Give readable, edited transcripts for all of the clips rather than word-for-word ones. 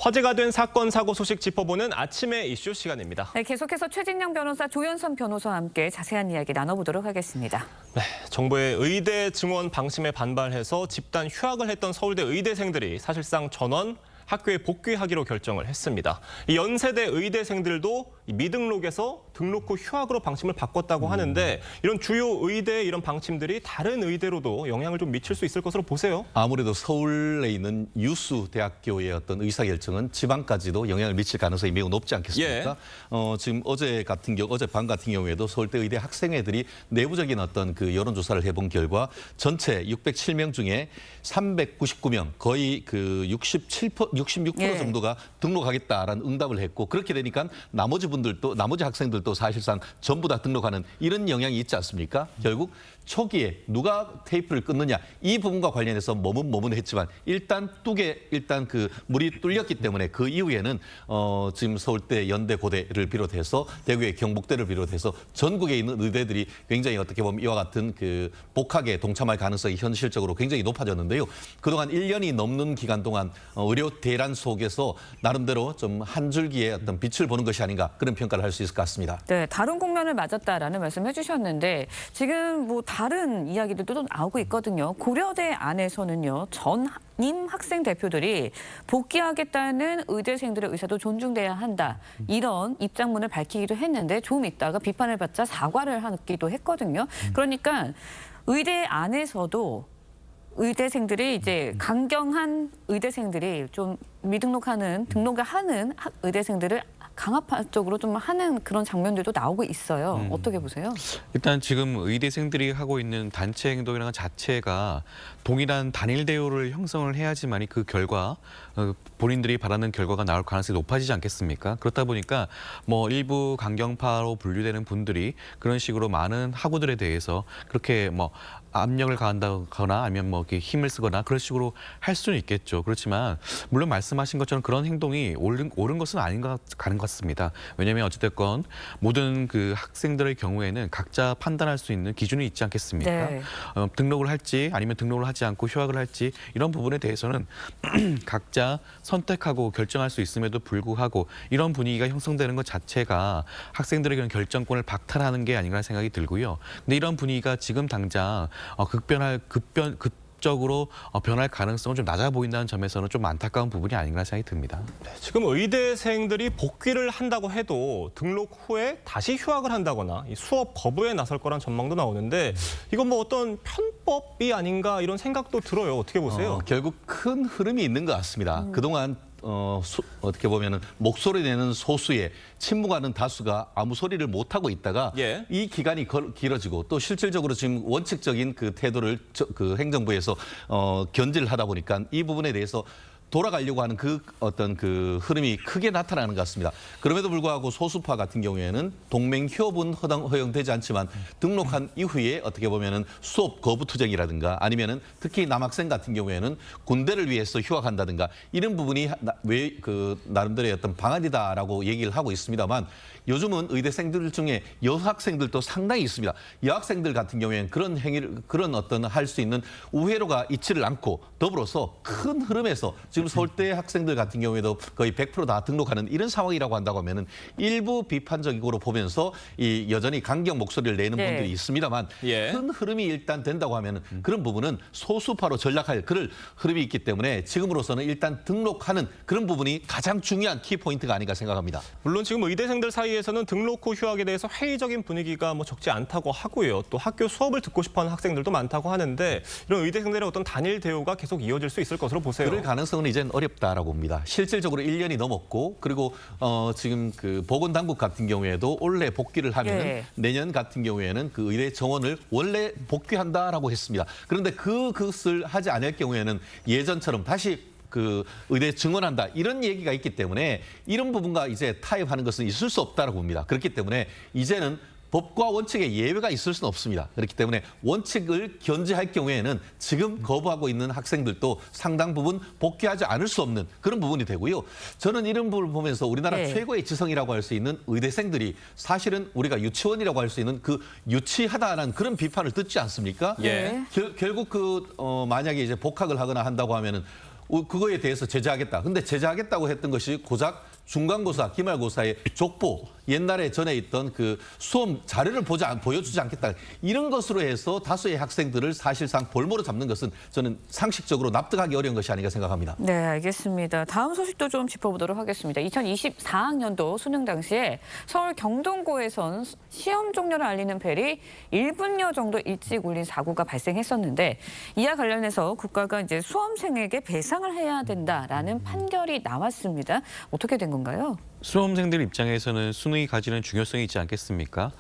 화제가 된 사건, 사고 소식 짚어보는 아침의 이슈 시간입니다. 네, 계속해서 최진영 변호사, 조현선 변호사와 함께 자세한 이야기 나눠보도록 하겠습니다. 네, 정부의 의대 증원 방침에 반발해서 집단 휴학을 했던 서울대 의대생들이 사실상 전원 학교에 복귀하기로 결정을 했습니다. 이 연세대 의대생들도 미등록에서 등록 후 휴학으로 방침을 바꿨다고 하는데 이런 주요 의대의 이런 방침들이 다른 의대로도 영향을 좀 미칠 수 있을 것으로 보세요. 아무래도 서울에 있는 유수 대학교의 어떤 의사결정은 지방까지도 영향을 미칠 가능성이 매우 높지 않겠습니까? 지금 어젯밤 같은 경우에도 서울대 의대 학생회들이 내부적인 어떤 그 여론조사를 해본 결과 전체 607명 중에 399명, 거의 그 66% 정도가 등록하겠다라는 응답을 했고, 그렇게 되니까 나머지 학생들도 사실상 전부 다 등록하는 이런 영향이 있지 않습니까? 결국 초기에 누가 테이프를 끊느냐 이 부분과 관련해서 머뭇머뭇했지만 일단 그 물이 뚫렸기 때문에 그 이후에는 지금 서울대, 연대, 고대를 비롯해서 대구의 경북대를 비롯해서 전국에 있는 의대들이 굉장히 어떻게 보면 이와 같은 그 복학에 동참할 가능성이 현실적으로 굉장히 높아졌는데요. 그동안 1년이 넘는 기간 동안 의료 대란 속에서 나름대로 좀 한 줄기의 어떤 빛을 보는 것이 아닌가 그런 평가를 할 수 있을 것 같습니다. 네, 다른 국면을 맞았다라는 말씀 해주셨는데 지금 뭐 다른 이야기들도 나오고 있거든요. 고려대 안에서는요, 전임 학생 대표들이 복귀하겠다는 의대생들의 의사도 존중돼야 한다. 이런 입장문을 밝히기도 했는데 좀 있다가 비판을 받자 사과를 하기도 했거든요. 그러니까 의대 안에서도 의대생들이 이제 강경한 의대생들이 좀 등록을 하는 의대생들을 강압적으로 좀 하는 그런 장면들도 나오고 있어요. 어떻게 보세요? 일단 지금 의대생들이 하고 있는 단체 행동이라는 것 자체가 동일한 단일 대우를 형성을 해야지만이 그 결과 본인들이 바라는 결과가 나올 가능성이 높아지지 않겠습니까? 그렇다 보니까 뭐 일부 강경파로 분류되는 분들이 그런 식으로 많은 학우들에 대해서 그렇게 뭐 압력을 가한다거나 아니면 뭐 이렇게 힘을 쓰거나 그런 식으로 할 수는 있겠죠. 그렇지만 물론 말씀하신 것처럼 그런 행동이 옳은 것은 아닌 것 같습니다. 왜냐하면 어찌됐건 모든 그 학생들의 경우에는 각자 판단할 수 있는 기준이 있지 않겠습니까? 네. 등록을 할지 아니면 등록을 하지 않고 휴학을 할지 이런 부분에 대해서는 각자 선택하고 결정할 수 있음에도 불구하고 이런 분위기가 형성되는 것 자체가 학생들의 그런 결정권을 박탈하는 게 아닌가 생각이 들고요. 근데 이런 분위기가 지금 당장 급적으로 변할 가능성은 좀 낮아 보인다는 점에서는 좀 안타까운 부분이 아닌가 생각이 듭니다. 네, 지금 의대생들이 복귀를 한다고 해도 등록 후에 다시 휴학을 한다거나 이 수업 거부에 나설 거란 전망도 나오는데 이건 뭐 어떤 편법이 아닌가 이런 생각도 들어요. 어떻게 보세요? 결국 큰 흐름이 있는 것 같습니다. 그동안 어떻게 보면은 목소리 내는 소수의 침묵하는 다수가 아무 소리를 못 하고 있다가 이 기간이 길어지고 또 실질적으로 지금 원칙적인 그 태도를 그 행정부에서 견제를 하다 보니까 이 부분에 대해서 돌아가려고 하는 그 어떤 그 흐름이 크게 나타나는 것 같습니다. 그럼에도 불구하고 소수파 같은 경우에는 동맹 휴업은 허용되지 않지만 등록한 이후에 어떻게 보면은 수업 거부 투쟁이라든가 아니면은 특히 남학생 같은 경우에는 군대를 위해서 휴학한다든가 이런 부분이 왜 그 나름대로의 어떤 방안이다라고 얘기를 하고 있습니다만 요즘은 의대생들 중에 여학생들도 상당히 있습니다. 여학생들 같은 경우에는 그런 어떤 할 수 있는 우회로가 있지를 않고 더불어서 큰 흐름에서 지금 서울대 학생들 같은 경우에도 거의 100% 다 등록하는 이런 상황이라고 한다고 하면은 일부 비판적으로 보면서 이 여전히 강경 목소리를 내는 분들이 있습니다만 큰 흐름이 일단 된다고 하면은 그런 부분은 소수파로 전락할 그런 흐름이 있기 때문에 지금으로서는 일단 등록하는 그런 부분이 가장 중요한 키포인트가 아닌가 생각합니다. 물론 지금 의대생들 사이에서는 등록 후 휴학에 대해서 회의적인 분위기가 뭐 적지 않다고 하고요. 또 학교 수업을 듣고 싶어하는 학생들도 많다고 하는데 이런 의대생들의 어떤 단일 대우가 계속 이어질 수 있을 것으로 보세요. 그럴 가능성은 이젠 어렵다라고 봅니다. 실질적으로 1년이 넘었고 그리고 지금 그 보건당국 같은 경우에도 올해 복귀를 하면 내년 같은 경우에는 그 의대 정원을 원래 복귀한다라고 했습니다. 그런데 그것을 하지 않을 경우에는 예전처럼 다시 그 의대 증원한다 이런 얘기가 있기 때문에 이런 부분과 이제 타협하는 것은 있을 수 없다라고 봅니다. 그렇기 때문에 이제는 법과 원칙에 예외가 있을 수는 없습니다. 그렇기 때문에 원칙을 견제할 경우에는 지금 거부하고 있는 학생들도 상당 부분 복귀하지 않을 수 없는 그런 부분이 되고요. 저는 이런 부분을 보면서 우리나라 최고의 지성이라고 할 수 있는 의대생들이 사실은 우리가 유치원이라고 할 수 있는 그 유치하다는 그런 비판을 듣지 않습니까? 결국 만약에 이제 복학을 하거나 한다고 하면은 그거에 대해서 제재하겠다. 근데 제재하겠다고 했던 것이 고작 중간고사, 기말고사의 족보, 옛날에 전에 있던 그 수험 자료를 보여주지 않겠다. 이런 것으로 해서 다수의 학생들을 사실상 볼모로 잡는 것은 저는 상식적으로 납득하기 어려운 것이 아닌가 생각합니다. 네, 알겠습니다. 다음 소식도 좀 짚어보도록 하겠습니다. 2024학년도 수능 당시에 서울 경동고에선 시험 종료를 알리는 벨이 1분여 정도 일찍 울린 사고가 발생했었는데 이와 관련해서 국가가 이제 수험생에게 배상을 해야 된다라는 판결이 나왔습니다. 어떻게 된 건가요? 수험생들 입장에서는 수능이 가지는 중요성이 있지 않겠습니까?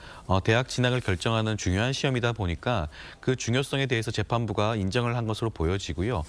대학 진학을 결정하는 중요한 시험이다 보니까 그 중요성에 대해서 재판부가 인정을 한 것으로 보여지고요.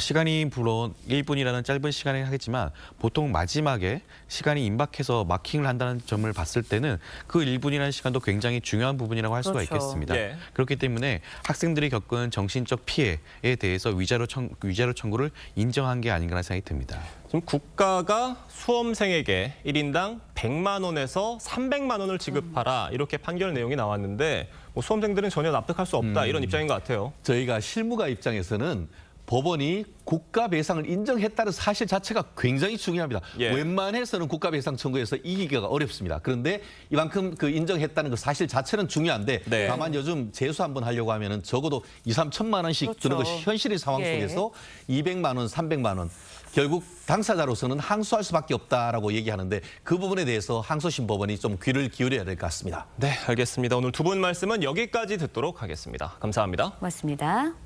시간이 물론 1분이라는 짧은 시간에 하겠지만 보통 마지막에 시간이 임박해서 마킹을 한다는 점을 봤을 때는 그 1분이라는 시간도 굉장히 중요한 부분이라고 할 수가 그렇죠. 있겠습니다. 예. 그렇기 때문에 학생들이 겪은 정신적 피해에 대해서 위자료 청구를 인정한 게 아닌가라는 생각이 듭니다. 지금 국가가 수험생에게 1인당 100만 원에서 300만 원을 지급하라 이렇게 판결 내용이 나왔는데 뭐 수험생들은 전혀 납득할 수 없다 이런 입장인 것 같아요. 저희가 실무가 입장에서는 법원이 국가 배상을 인정했다는 사실 자체가 굉장히 중요합니다. 예. 웬만해서는 국가 배상 청구에서 이기기가 어렵습니다. 그런데 이만큼 그 인정했다는 그 사실 자체는 중요한데 네. 다만 요즘 재수 한번 하려고 하면은 적어도 2, 3천만 원씩 그렇죠. 드는 것이 현실의 상황 예. 속에서 200만 원, 300만 원 결국 당사자로서는 항소할 수밖에 없다라고 얘기하는데 그 부분에 대해서 항소심 법원이 좀 귀를 기울여야 될 것 같습니다. 네, 알겠습니다. 오늘 두 분 말씀은 여기까지 듣도록 하겠습니다. 감사합니다. 고맙습니다.